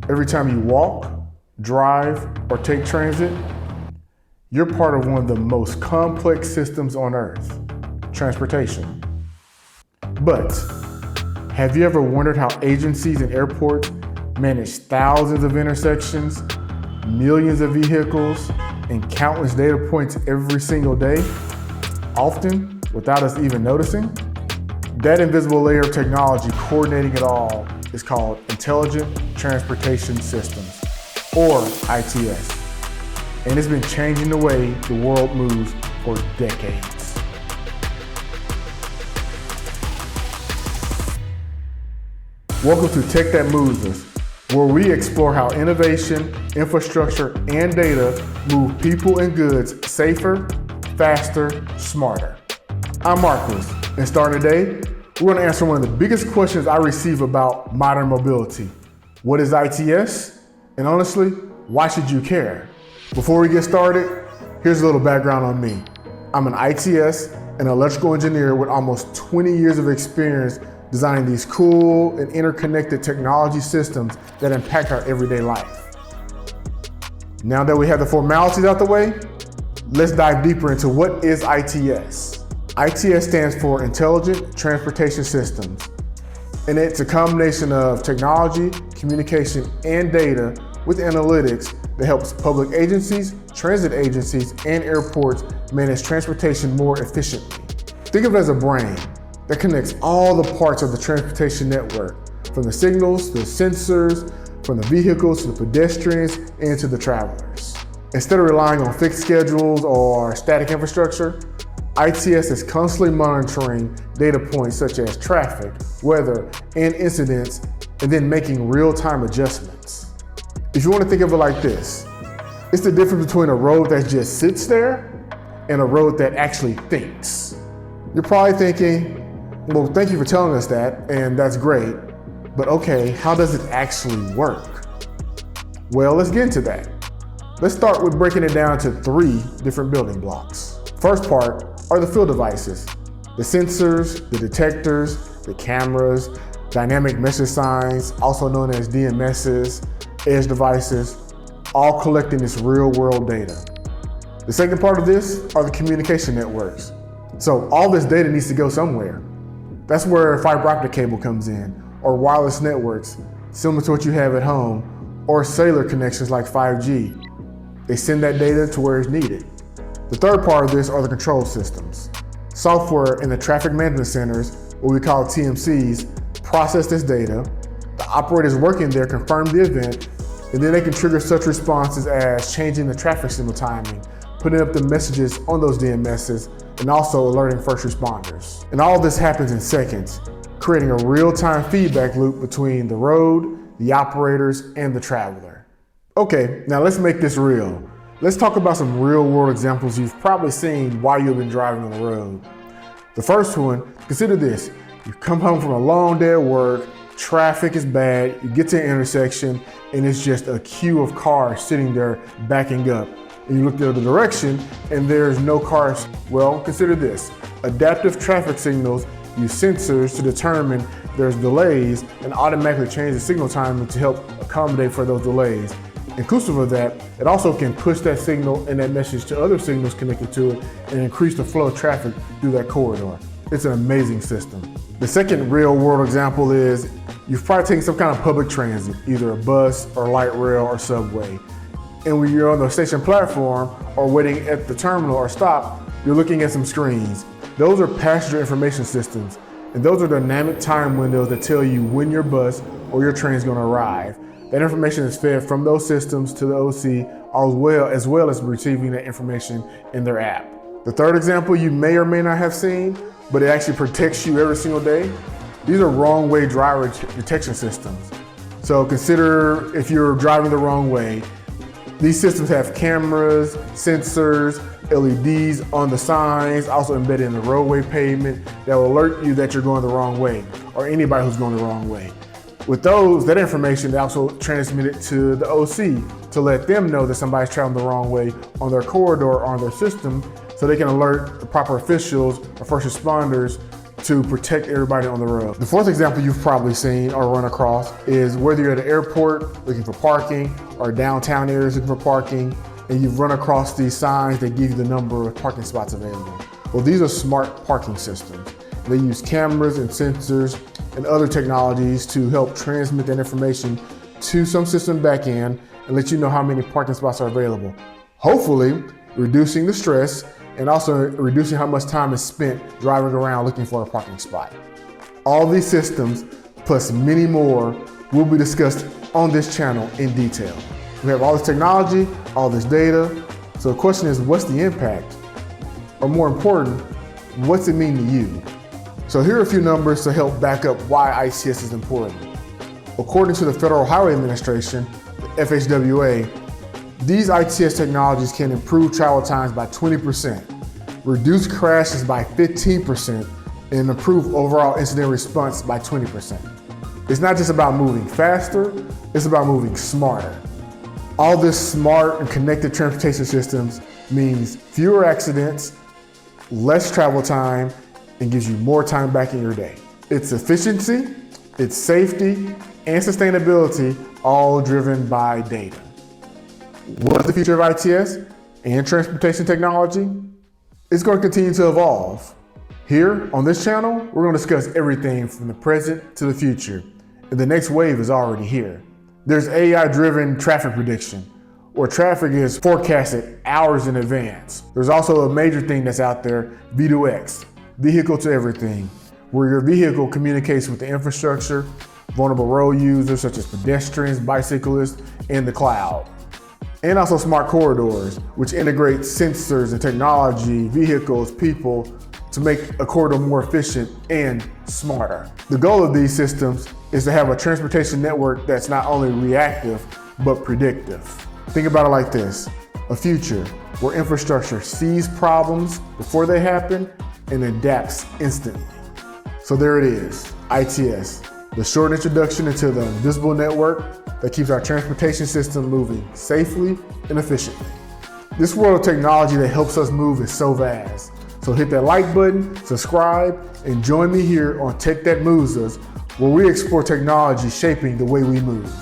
Every time you walk, drive, or take transit, you're part of one of the most complex systems on Earth, transportation. But have you ever wondered how agencies and airports manage thousands of intersections, millions of vehicles, and countless data points every single day, often without us even noticing? That invisible layer of technology coordinating it all is called Intelligent Transportation Systems, or ITS. And it's been changing the way the world moves for decades. Welcome to Tech That Moves Us, where we explore how innovation, infrastructure, and data move people and goods safer, faster, smarter. I'm Marcus, and starting today, we're going to answer one of the biggest questions I receive about modern mobility. What is ITS? And honestly, why should you care? Before we get started, here's a little background on me. I'm an ITS, an electrical engineer with almost 20 years of experience designing these cool and interconnected technology systems that impact our everyday life. Now that we have the formalities out the way, let's dive deeper into what is ITS. ITS stands for Intelligent Transportation Systems, and it's a combination of technology, communication, and data with analytics that helps public agencies, transit agencies, and airports manage transportation more efficiently. Think of it as a brain that connects all the parts of the transportation network, from the signals to the sensors, from the vehicles to the pedestrians, and to the travelers. Instead of relying on fixed schedules or static infrastructure, ITS is constantly monitoring data points such as traffic, weather, and incidents, and then making real-time adjustments. If you want to think of it like this, it's the difference between a road that just sits there and a road that actually thinks. You're probably thinking, well, thank you for telling us that, and that's great, but okay, how does it actually work? Well, let's get into that. Let's start with breaking it down to 3 different building blocks. First part are the field devices, the sensors, the detectors, the cameras, dynamic message signs, also known as DMSs, edge devices, all collecting this real world data. The second part of this are the communication networks. So all this data needs to go somewhere. That's where fiber optic cable comes in, or wireless networks, similar to what you have at home, or cellular connections like 5G. They send that data to where it's needed. The third part of this are the control systems. Software in the traffic management centers, what we call TMCs, process this data. The operators working there confirm the event, and then they can trigger such responses as changing the traffic signal timing, putting up the messages on those DMSs, and also alerting first responders. And all of this happens in seconds, creating a real-time feedback loop between the road, the operators, and the traveler. Okay, now let's make this real. Let's talk about some real-world examples you've probably seen while you've been driving on the road. The first one, consider this. You come home from a long day at work, traffic is bad, you get to an intersection, and it's just a queue of cars sitting there backing up. And you look the other direction, and there's no cars. Well, consider this. Adaptive traffic signals use sensors to determine there's delays and automatically change the signal timing to help accommodate for those delays. Inclusive of that, it also can push that signal and that message to other signals connected to it and increase the flow of traffic through that corridor. It's an amazing system. The second real world example is you've probably taken some kind of public transit, either a bus or light rail or subway. And when you're on the station platform or waiting at the terminal or stop, you're looking at some screens. Those are passenger information systems, and those are dynamic time windows that tell you when your bus or your train is going to arrive. That information is fed from those systems to the OC, as well as receiving that information in their app. The third example you may or may not have seen, but it actually protects you every single day. These are wrong way driver detection systems. So consider if you're driving the wrong way. These systems have cameras, sensors, LEDs on the signs, also embedded in the roadway pavement that will alert you that you're going the wrong way, or anybody who's going the wrong way. With that information, they also transmit it to the OC to let them know that somebody's traveling the wrong way on their corridor or on their system, so they can alert the proper officials or first responders to protect everybody on the road. The fourth example you've probably seen or run across is whether you're at an airport looking for parking or downtown areas looking for parking, and you've run across these signs that give you the number of parking spots available. Well, these are smart parking systems. They use cameras and sensors and other technologies to help transmit that information to some system backend and let you know how many parking spots are available. Hopefully, reducing the stress and also reducing how much time is spent driving around looking for a parking spot. All these systems, plus many more, will be discussed on this channel in detail. We have all this technology, all this data. So the question is, what's the impact? Or more important, what's it mean to you? So here are a few numbers to help back up why ITS is important. According to the Federal Highway Administration, the FHWA, these ITS technologies can improve travel times by 20%, reduce crashes by 15%, and improve overall incident response by 20%. It's not just about moving faster, it's about moving smarter. All this smart and connected transportation systems means fewer accidents, less travel time, and gives you more time back in your day. It's efficiency, it's safety, and sustainability, all driven by data. What's the future of ITS and transportation technology? It's going to continue to evolve. Here on this channel, we're going to discuss everything from the present to the future, and the next wave is already here. There's AI-driven traffic prediction, where traffic is forecasted hours in advance. There's also a major thing that's out there, V2X, vehicle to everything, where your vehicle communicates with the infrastructure, vulnerable road users such as pedestrians, bicyclists, and the cloud. And also smart corridors, which integrate sensors and technology, vehicles, people, to make a corridor more efficient and smarter. The goal of these systems is to have a transportation network that's not only reactive, but predictive. Think about it like this, a future where infrastructure sees problems before they happen and adapts instantly. So there it is, ITS, the short introduction into the invisible network that keeps our transportation system moving safely and efficiently. This world of technology that helps us move is so vast. So hit that like button, subscribe, and join me here on Tech That Moves Us, where we explore technology shaping the way we move.